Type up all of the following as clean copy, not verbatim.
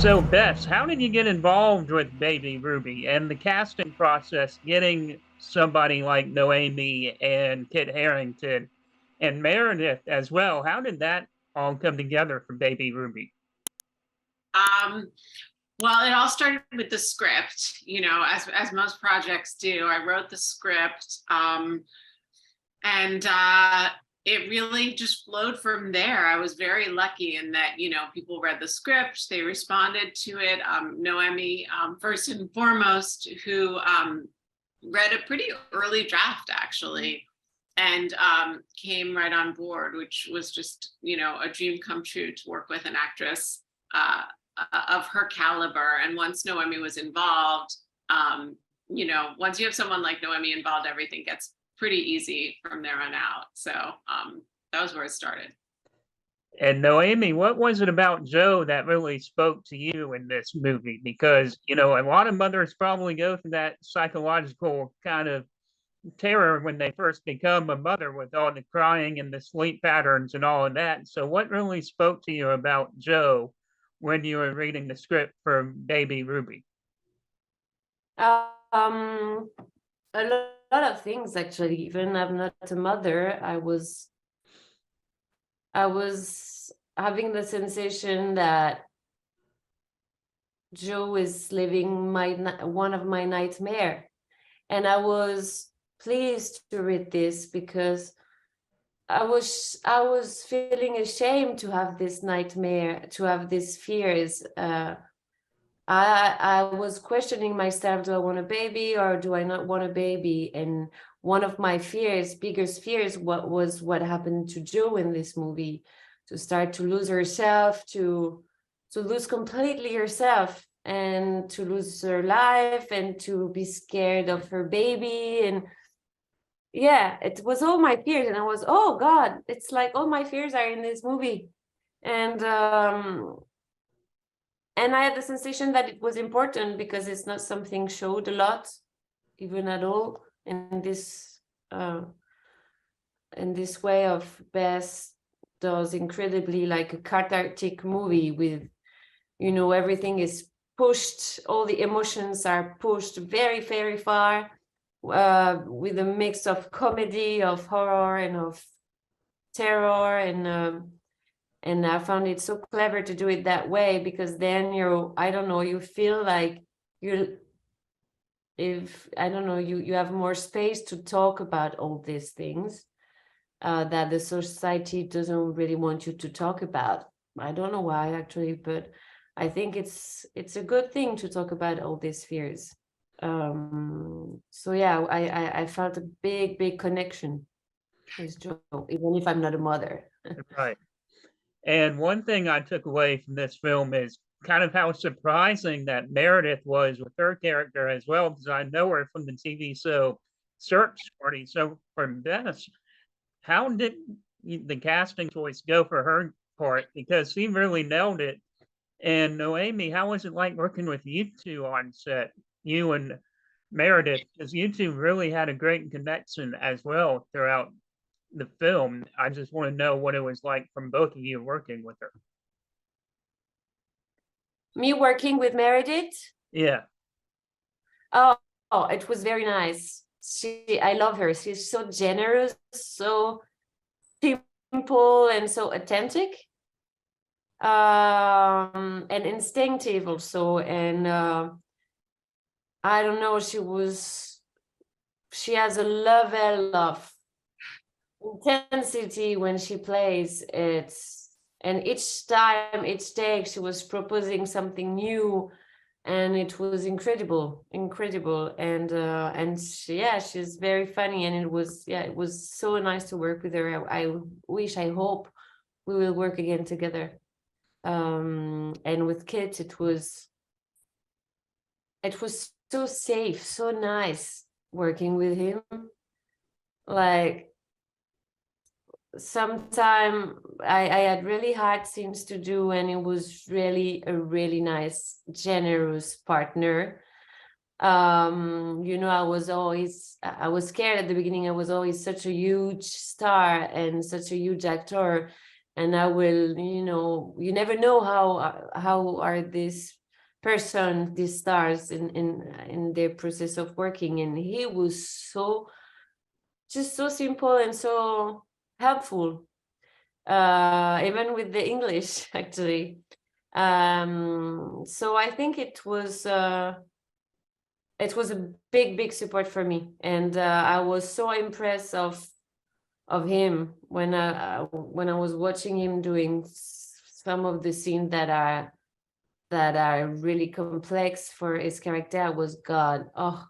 So, Bess, how did you get involved with Baby Ruby and the casting process, getting somebody like Noémie and Kit Harrington and Meredith as well? How did that all come together for Baby Ruby? Um, well, it all started with the script, as most projects do. I wrote the script, and it really just flowed from there. I was very lucky in that, people read the script, they responded to it. Noémie, first and foremost, who read a pretty early draft, actually, and came right on board, which was just, a dream come true to work with an actress of her caliber. And once Noémie was involved, once you have someone like Noémie involved, everything gets pretty easy from there on out. So that was where it started. And Noémie, what was it about Joe that really spoke to you in this movie? Because, a lot of mothers probably go through that psychological kind of terror when they first become a mother with all the crying and the sleep patterns and all of that. So what really spoke to you about Joe when you were reading the script for Baby Ruby? Um, a lot of things, actually. Even I'm not a mother, I was having the sensation that Joe is living one of my nightmare, and I was pleased to read this because I was feeling ashamed to have this nightmare, to have these fears. I was questioning myself, do I want a baby or do I not want a baby? And one of my biggest fears, what happened to Jo in this movie, to start to lose herself, to lose completely herself, and to lose her life, and to be scared of her baby. And yeah, it was all my fears, and I was, oh God, it's like all my fears are in this movie. And I had the sensation that it was important because it's not something showed a lot, even at all, in this way of Bess does incredibly like a cathartic movie with, everything is pushed, all the emotions are pushed very, very far, with a mix of comedy, of horror, and of terror, and I found it so clever to do it that way, because then I don't know, you feel like you have more space to talk about all these things that the society doesn't really want you to talk about. I don't know why, actually, but I think it's a good thing to talk about all these fears. So yeah, I felt a big connection with Joe, even if I'm not a mother. Right. And one thing I took away from this film is kind of how surprising that Meredith was with her character as well, because I know her from the TV show Search Party. So for Bess, how did the casting choice go for her part? Because she really nailed it. And Noémie, how was it like working with you two on set, you and Meredith? Because you two really had a great connection as well throughout the film. I just want to know what it was like from both of you working with her. Me working with Meredith? Yeah. Oh, it was very nice. I love her. She's so generous, so simple, and so authentic, and instinctive also. And I don't know, she has a level of intensity when she plays. And each take, she was proposing something new, and it was incredible. And she's very funny, and it was so nice to work with her. I hope we will work again together. And with Kit, it was so safe, so nice working with him. Like, sometime I had really hard scenes to do, and it was really a really nice, generous partner. I was scared at the beginning. I was always such a huge star and such a huge actor, and I will, you never know how are this person, these stars in their process of working. And he was just so simple and so helpful, even with the English, actually. So I think it was a big support for me, and I was so impressed of him when I was watching him doing some of the scenes that are really complex for his character. I was God. Oh,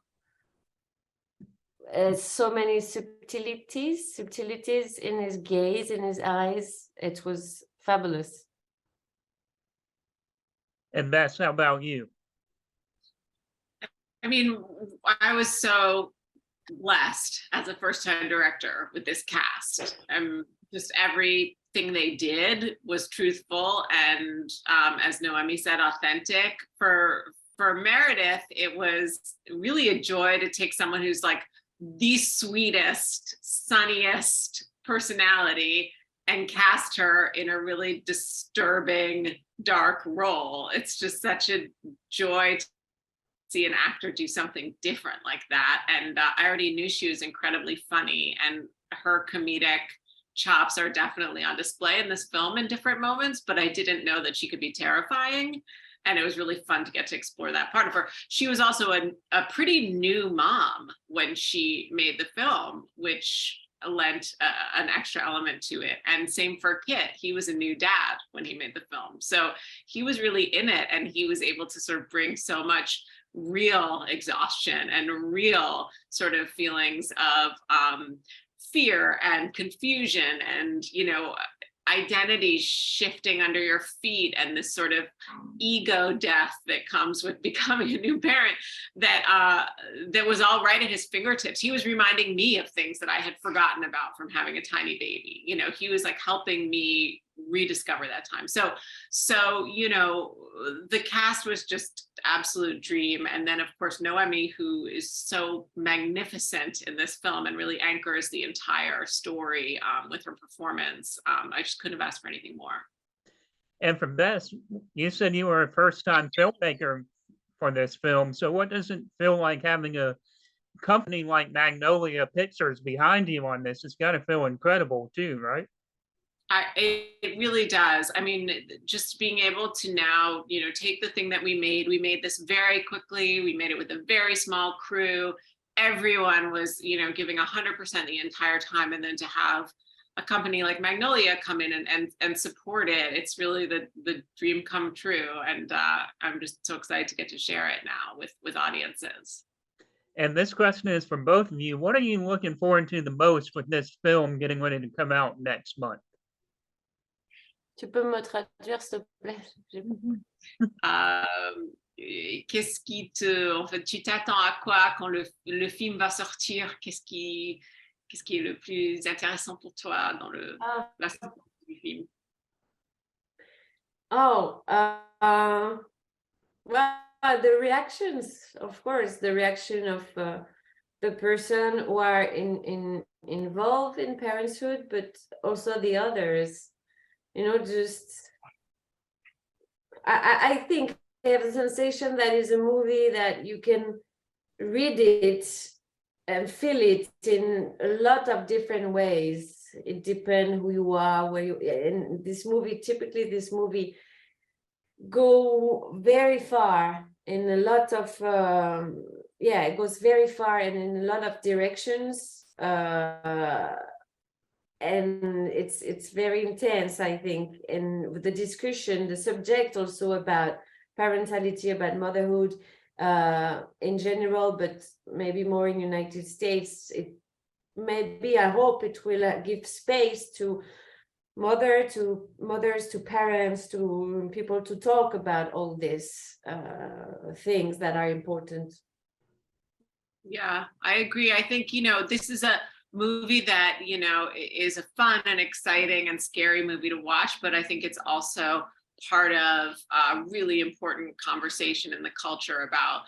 so many subtleties in his gaze, in his eyes. It was fabulous. And Bess, how about you? I mean, I was so blessed as a first-time director with this cast. Just everything they did was truthful and, as Noémie said, authentic. For Meredith, it was really a joy to take someone who's like the sweetest, sunniest personality and cast her in a really disturbing, dark role. It's just such a joy to see an actor do something different like that. And I already knew she was incredibly funny, and her comedic chops are definitely on display in this film in different moments, but I didn't know that she could be terrifying. And it was really fun to get to explore that part of her. She was also a pretty new mom when she made the film, which lent an extra element to it. And same for Kit. He was a new dad when he made the film. So he was really in it, and he was able to sort of bring so much real exhaustion and real sort of feelings of fear and confusion and, identity shifting under your feet, and this sort of ego death that comes with becoming a new parent, that was all right at his fingertips. He was reminding me of things that I had forgotten about from having a tiny baby. He was like helping me rediscover that time. So the cast was just absolute dream. And then of course Noémie, who is so magnificent in this film and really anchors the entire story with her performance. I just couldn't have asked for anything more. And for Bess, you said you were a first-time filmmaker for this film. So what does it feel like having a company like Magnolia Pictures behind you on this? It's got to feel incredible too, right? It really does. I mean, just being able to now, take the thing that we made this very quickly. We made it with a very small crew. Everyone was, giving 100% the entire time. And then to have a company like Magnolia come in and support it, it's really the dream come true. And I'm just so excited to get to share it now with audiences. And this question is from both of you. What are you looking forward to the most with this film getting ready to come out next month? Tu peux me traduire, s'il te plaît? Qu'est-ce qui en fait, tu t'attends à quoi quand le film va sortir? Qu'est-ce qui est le plus intéressant pour toi dans la sortie du film? Well, the reactions, of course, the reaction of the person who are involved in parenthood, but also the others. Just I think I have the sensation that is a movie that you can read it and feel it in a lot of different ways. It depends who you are, where you. And this movie go very far in a lot of it goes very far and in a lot of directions. And it's very intense, I think, and with the discussion, the subject also about parentality, about motherhood in general, but maybe more in United States. It maybe, I hope it will give space to mothers, to parents, to people to talk about all these things that are important. Yeah, I agree. I think, this is a movie that, is a fun and exciting and scary movie to watch, but I think it's also part of a really important conversation in the culture about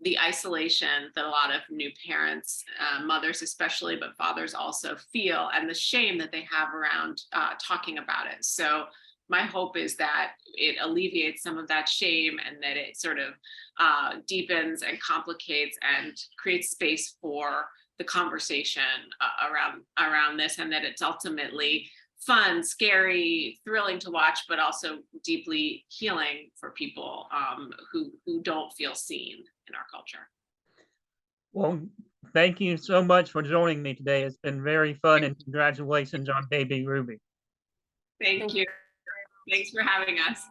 the isolation that a lot of new parents, mothers especially, but fathers also feel, and the shame that they have around talking about it. So my hope is that it alleviates some of that shame, and that it sort of deepens and complicates and creates space for the conversation around this, and that it's ultimately fun, scary, thrilling to watch, but also deeply healing for people who don't feel seen in our culture. Well, thank you so much for joining me today. It's been very fun, and congratulations on baby Ruby. Thank you. Thanks for having us.